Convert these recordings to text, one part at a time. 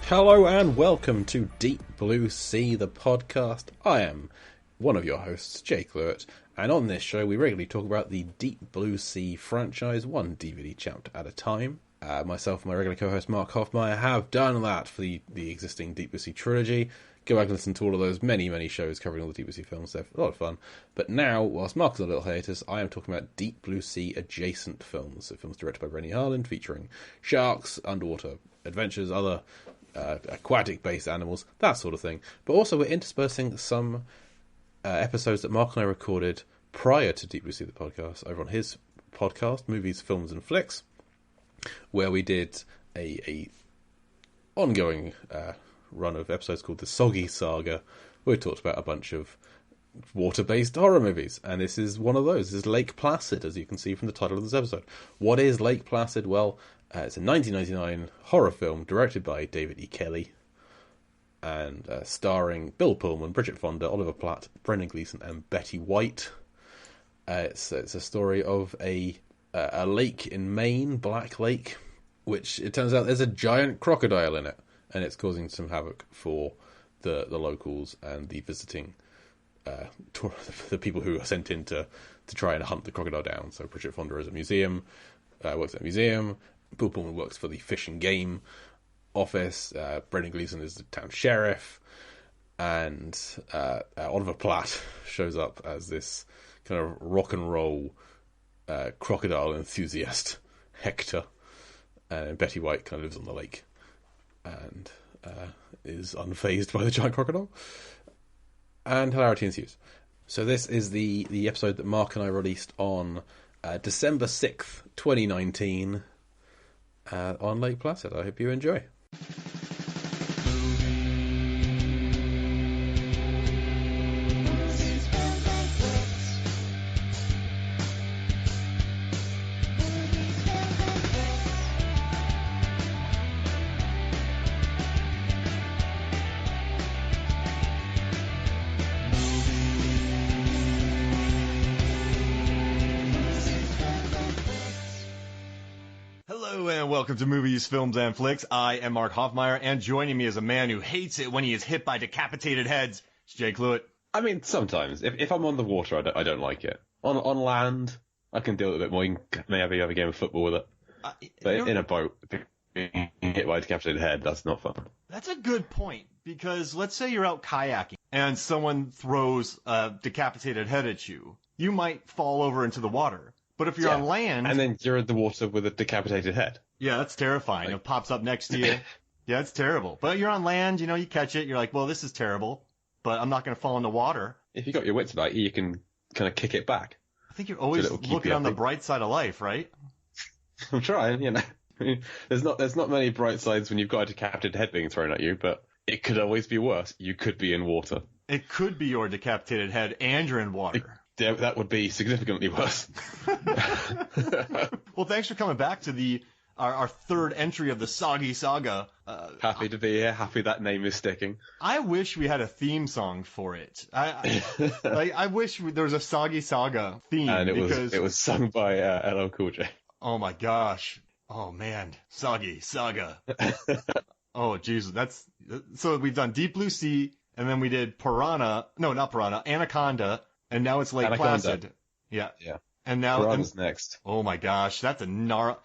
Hello and welcome to Deep Blue Sea, the podcast. I am one of your hosts, Jake Lewitt, and on this show we regularly talk about the Deep Blue Sea franchise, one DVD chapter at a time. Myself and my regular co-host Mark Hoffmeyer have done that for the existing Deep Blue Sea trilogy. Go back and listen to all of those many shows covering all the Deep Blue Sea films. They're a lot of fun. But now, whilst Mark is on a little hiatus, I am talking about Deep Blue Sea adjacent films. So films directed by Rennie Harland, featuring sharks, underwater adventures, other aquatic-based animals, that sort of thing. But also we're interspersing some episodes that Mark and I recorded prior to Deep Blue Sea, the podcast, over on his podcast, Movies, Films and Flicks, where we did a ongoing run of episodes called the Soggy Saga, where we talked about a bunch of water-based horror movies, and this is one of those. This is Lake Placid, as you can see from the title of this episode. What is Lake Placid? Well, it's a 1999 horror film directed by David E. Kelly and starring Bill Pullman, Bridget Fonda, Oliver Platt, Brendan Gleeson and Betty White. It's a story of a lake in Maine, Black Lake, which it turns out there's a giant crocodile in it, and it's causing some havoc for the locals and the visiting the people who are sent in to try and hunt the crocodile down. So Bridget Fonda is a museum, works at a museum. Bill Pullman works for the Fish and Game office. Brendan Gleeson is the town sheriff, and Oliver Platt shows up as this kind of rock and roll crocodile enthusiast, Hector. And Betty White kind of lives on the lake and is unfazed by the giant crocodile. And hilarity ensues. So this is the episode that Mark and I released on December 6th, 2019, on Lake Placid. I hope you enjoy. Welcome to Movies, Films, and Flicks. I am Mark Hoffmeyer, and joining me is a man who hates it when he is hit by decapitated heads. It's Jake Lewitt. I mean, sometimes. If I'm on the water, I don't like it. On land, I can deal with it a bit more. You can maybe have a game of football with it. But in a boat, being hit by a decapitated head, that's not fun. That's a good point, because let's say you're out kayaking, and someone throws a decapitated head at you. You might fall over into the water. But if you're on land... And then you're in the water with a decapitated head. Yeah, that's terrifying. It pops up next to you. Yeah, it's terrible. But you're on land, you catch it. You're like, well, this is terrible, but I'm not going to fall in the water. If you got your wits about you can kind of kick it back. I think you're always looking on the bright side of life, right? I'm trying, I mean, there's not many bright sides when you've got a decapitated head being thrown at you, but it could always be worse. You could be in water. It could be your decapitated head and you're in water. Yeah, that would be significantly worse. Well, thanks for coming back to our third entry of the Soggy Saga. Happy to be here. Happy that name is sticking. I wish we had a theme song for it. I wish there was a Soggy Saga theme. And it was sung by LL Cool J. Oh my gosh. Oh man. Soggy Saga. Oh Jesus. So we've done Deep Blue Sea, and then we did Anaconda. And now it's Lake Placid. Yeah. And now Piranha's next. Oh my gosh, that's a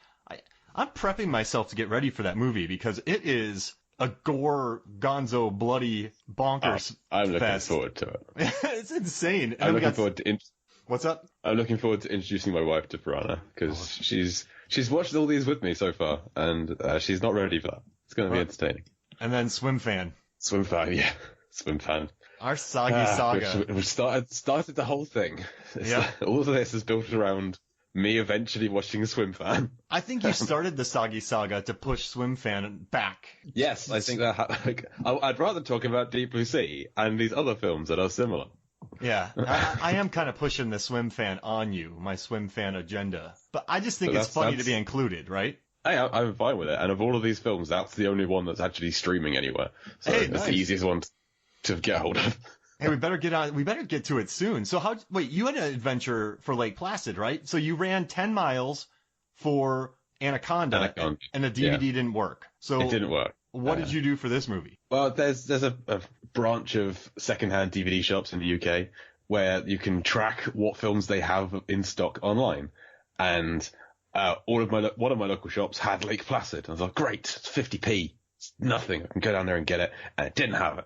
I'm prepping myself to get ready for that movie because it is a gore, gonzo, bloody, bonkers. I'm looking forward to it. It's insane. I'm looking forward to. What's up? I'm looking forward to introducing my wife to Piranha because she's watched all these with me so far, and she's not ready for that. It's going to be entertaining. And then Swim Fan, yeah, Swim Fan. Our Soggy Saga. Which started the whole thing. Yeah. All of this is built around me eventually watching Swim Fan. I think you started the Soggy Saga to push Swim Fan back. Yes, I think that. I'd rather talk about Deep Blue Sea and these other films that are similar. Yeah, I am kind of pushing the Swim Fan on you, my Swim Fan agenda. But I just think it's funny to be included, right? I'm fine with it. And of all of these films, that's the only one that's actually streaming anywhere. So it's the easiest one to get hold of. Hey, we better get to it soon. So wait, you had an adventure for Lake Placid, right? So you ran 10 miles for Anaconda, Anaconda. and the DVD didn't work. So It didn't work. what did you do for this movie? Well, there's a branch of secondhand DVD shops in the UK where you can track what films they have in stock online, and one of my local shops had Lake Placid. I was like, great, it's 50p, it's nothing. I can go down there and get it, and it didn't have it.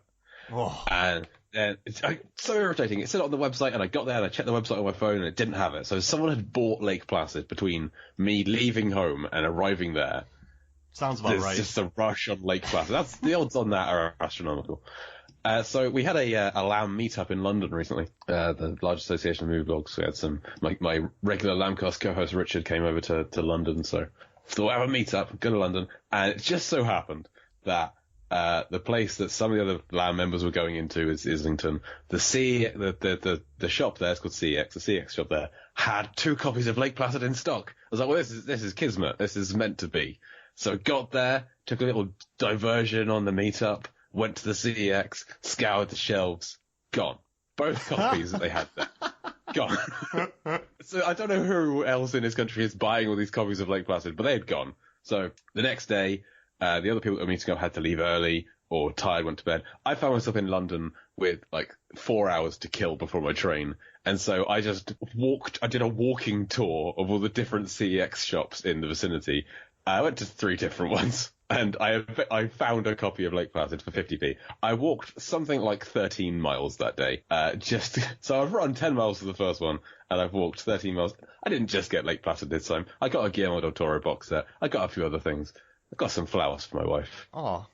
Oh. And then it's so irritating. It said it on the website, and I got there and I checked the website on my phone, and it didn't have it. So someone had bought Lake Placid between me leaving home and arriving there. Sounds about right. There's just a rush on Lake Placid. That's the odds on that are astronomical. So we had a Lamb meetup in London recently, the large association of movie blogs. We had my regular Lambcast co-host Richard came over to London, so thought have a meetup, go to London, and it just so happened that the place that some of the other Lamb members were going into is Islington. The shop there is called CEX. The CEX shop there had 2 copies of Lake Placid in stock. I was like, well, this is kismet. This is meant to be. So got there, took a little diversion on the meetup, went to the CEX, scoured the shelves, gone. Both copies that they had there, gone. So I don't know who else in this country is buying all these copies of Lake Placid, but they had gone. So the next day, the other people that were meeting up had to leave early or tired, went to bed. I found myself in London with like 4 hours to kill before my train. And so I just I did a walking tour of all the different CEX shops in the vicinity. I went to 3 different ones, and I found a copy of Lake Placid for 50p. I walked something like 13 miles that day. So I've run 10 miles for the first one, and I've walked 13 miles. I didn't just get Lake Placid this time. I got a Guillermo del Toro box set. I got a few other things. I got some flowers for my wife. Oh.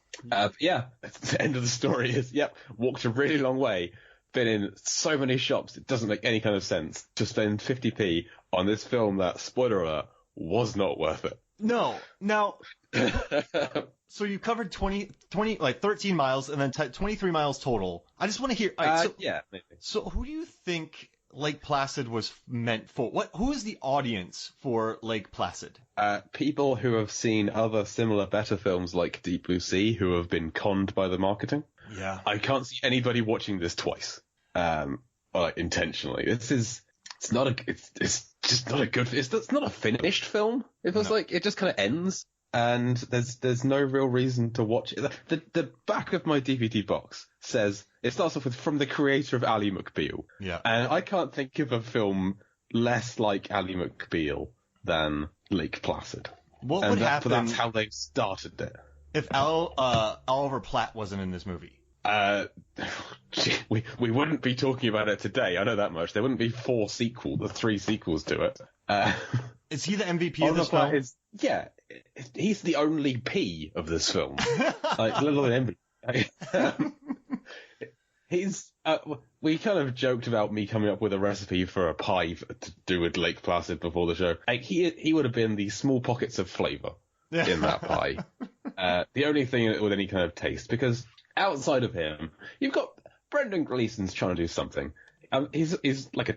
Yeah, the end of the story is, walked a really long way, been in so many shops, it doesn't make any kind of sense to spend 50p on this film that, spoiler alert, was not worth it. No. Now, so you covered 13 miles and then 23 miles total. I just want to hear. Yeah, maybe. So who do you think Lake Placid was meant for? Who is the audience for Lake Placid? People who have seen other similar better films like Deep Blue Sea who have been conned by the marketing. Yeah. I can't see anybody watching this twice, or like intentionally. It's just not a good. It's not a finished film. It was like it just kind of ends, and there's no real reason to watch it. The back of my DVD box says it starts off with from the creator of Ally McBeal. Yeah. And I can't think of a film less like Ally McBeal than Lake Placid. What would happen? That's how they started it. If Oliver Platt wasn't in this movie. We wouldn't be talking about it today. I know that much. There wouldn't be 3 sequels to it. Is he the MVP of this film? He's the only P of this film. Like little MVP. We kind of joked about me coming up with a recipe for a pie to do with Lake Placid before the show. Like he would have been the small pockets of flavour in that pie. The only thing with any kind of taste, because outside of him, you've got Brendan Gleeson's trying to do something. He's like a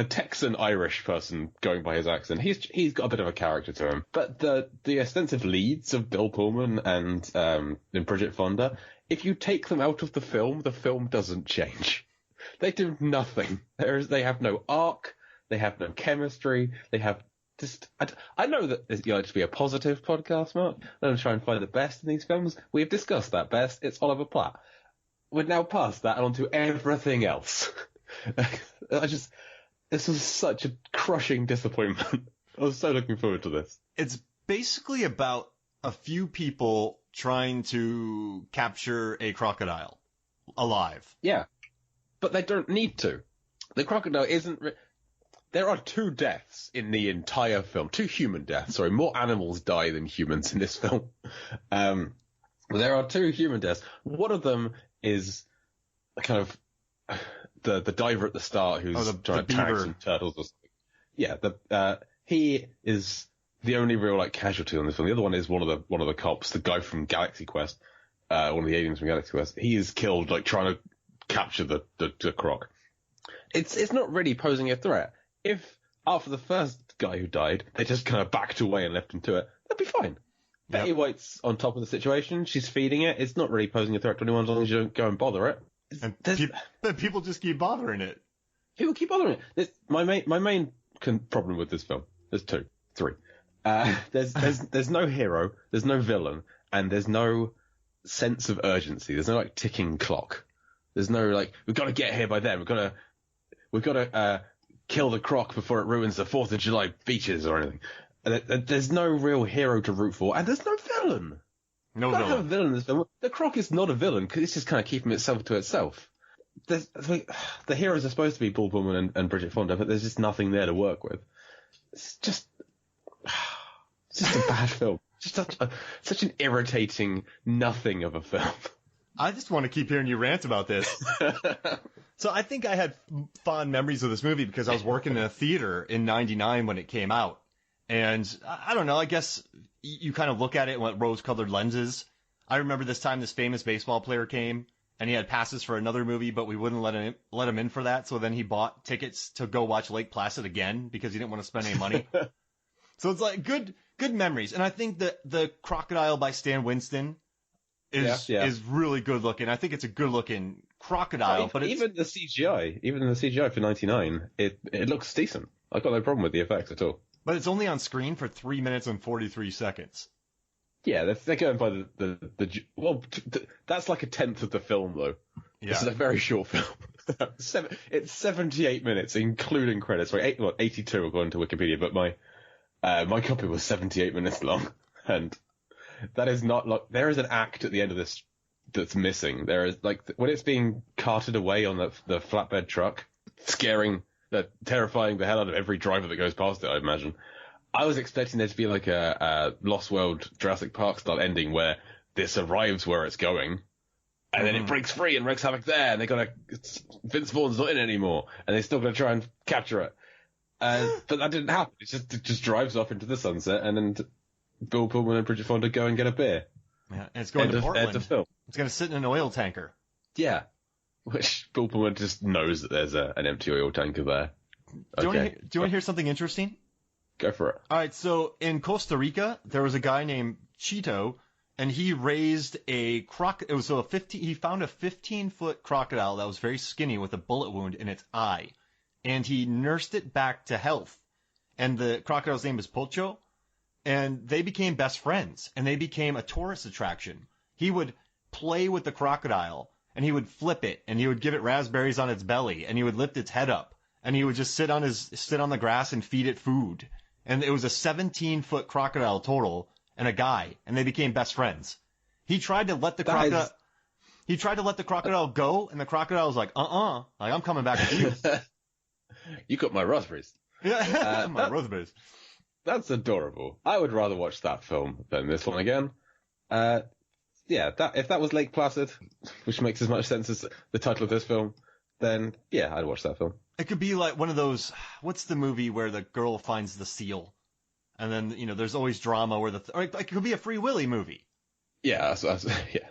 Texan Irish person going by his accent. He's got a bit of a character to him. But the extensive leads of Bill Pullman and Bridget Fonda, if you take them out of the film doesn't change. They do nothing. They have no arc. They have no chemistry. They have just. I know that you like to be a positive podcast, Mark. I'm trying to find the best in these films. We've discussed that best. It's Oliver Platt. We're now past that and onto everything else. This was such a crushing disappointment. I was so looking forward to this. It's basically about a few people trying to capture a crocodile alive. Yeah, but they don't need to. The crocodile isn't... There are 2 deaths in the entire film. 2 human deaths. Sorry, more animals die than humans in this film. There are 2 human deaths. One of them is kind of the diver at the start who's trying to tag some turtles or something. Yeah, he is the only real like casualty on this film. The other one is one of the cops, the guy from Galaxy Quest, one of the aliens from Galaxy Quest. He is killed like trying to capture the croc. It's not really posing a threat. If after the first guy who died, they just kind of backed away and left him to it, that'd be fine. Yep. Betty White's on top of the situation. She's feeding it. It's not really posing a threat to anyone as long as you don't go and bother it. And people just keep bothering it. People keep bothering it. My main problem with this film, there's 2, 3. There's no hero, there's no villain, and there's no sense of urgency. There's no like ticking clock. There's no like we've got to get here by then. We've got to kill the croc before it ruins the 4th of July beaches or anything. There's no real hero to root for, and there's no villain. No You don't have a villain. villain in this film. The croc is not a villain because it's just kind of keeping itself to itself. The heroes are supposed to be Paul Pullman and Bridget Fonda, but there's just nothing there to work with. It's just a bad film. Just such an irritating nothing of a film. I just want to keep hearing you rant about this. So I think I had fond memories of this movie because I was working in a theater in '99 when it came out. And I don't know, I guess you kind of look at it with rose-colored lenses. I remember this time this famous baseball player came, and he had passes for another movie, but we wouldn't let him in for that. So then he bought tickets to go watch Lake Placid again because he didn't want to spend any money. So it's like good memories. And I think that the Crocodile by Stan Winston is really good looking. I think it's a good looking crocodile, but even the CGI for '99, it looks decent. I've got no problem with the effects at all. But it's only on screen for 3 minutes and 43 seconds. Yeah, they're going by that's like a tenth of the film though. Yeah. This is a very short film. It's 78 minutes, including credits. Sorry, 82 according to Wikipedia, but my copy was 78 minutes long, and that is not like there is an act at the end of this that's missing. There is like when it's being carted away on the flatbed truck, terrifying the hell out of every driver that goes past it, I imagine. I was expecting there to be like a Lost World Jurassic Park style ending where this arrives where it's going, and then it breaks free and wreaks havoc there, and Vince Vaughn's not in it anymore, and they're still going to try and capture it. But that didn't happen. It just drives off into the sunset, and then Bill Pullman and Bridget Fonda go and get a beer. Yeah, and it's going to Portland. End of film. It's going to sit in an oil tanker. Yeah. Which Bill Pullman just knows that there's an empty oil tanker there. Do you want to hear something interesting? Go for it. All right, so in Costa Rica, there was a guy named Chito, and he raised a he found a 15-foot crocodile that was very skinny with a bullet wound in its eye, and he nursed it back to health. And the crocodile's name is Pocho, and they became best friends, and they became a tourist attraction. He would play with the crocodile, and he would flip it, and he would give it raspberries on its belly, and he would lift its head up, and he would just sit on the grass and feed it food. And it was a 17-foot crocodile total and a guy, and they became best friends. He tried to let the crocodile go, and the crocodile was like, like I'm coming back with you. You got my raspberries. Yeah, my raspberries. That's adorable. I would rather watch that film than this one again. If that was Lake Placid, which makes as much sense as the title of this film, then yeah, I'd watch that film. It could be like one of those, what's the movie where the girl finds the seal? And then, there's always drama where it could be a Free Willy movie. Yeah, yeah.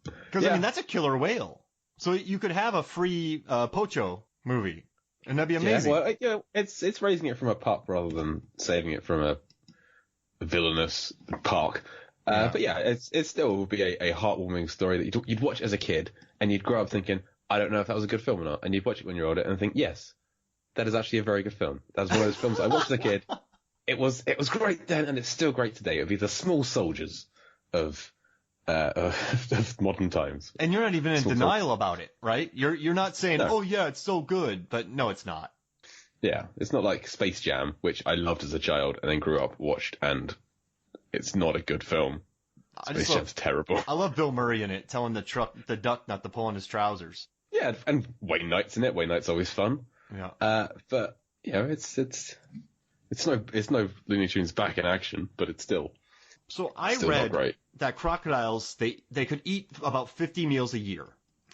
Because, I mean, that's a killer whale. So you could have a free Pocho movie, and that'd be amazing. Yeah, well, it's raising it from a pup rather than saving it from a villainous park. But yeah, it still would be a heartwarming story that you'd watch as a kid, and you'd grow up thinking, I don't know if that was a good film or not. And you'd watch it when you're older and think, yes, that is actually a very good film. That was one of those films I watched as a kid. It was great then, and it's still great today. It would be the small soldiers of modern times. And you're not even in denial about it, right? You're not saying, no. Oh yeah, it's so good, but no, it's not. Yeah, it's not like Space Jam, which I loved as a child and then grew up, watched, and it's not a good film. Space Jam's terrible. I love Bill Murray in it, telling the duck not to pull on his trousers. Yeah, and Wayne Knight's in it. Wayne Knight's always fun. Yeah. But it's no Looney Tunes back in action, but it's still. So I read that crocodiles they could eat about 50 meals a year.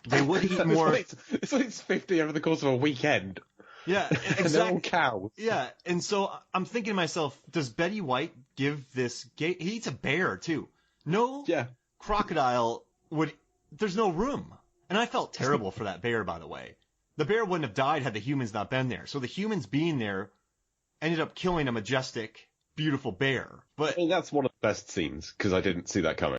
They would eat more. It's 50 over the course of a weekend. Yeah, exactly. And they're all cows. Yeah, and so I'm thinking to myself, does Betty White give this he eats a bear too? No. Yeah. Crocodile there's no room. And I felt terrible for that bear, by the way. The bear wouldn't have died had the humans not been there. So the humans being there ended up killing a majestic, beautiful bear. But I mean, that's one of the best scenes, because I didn't see that coming.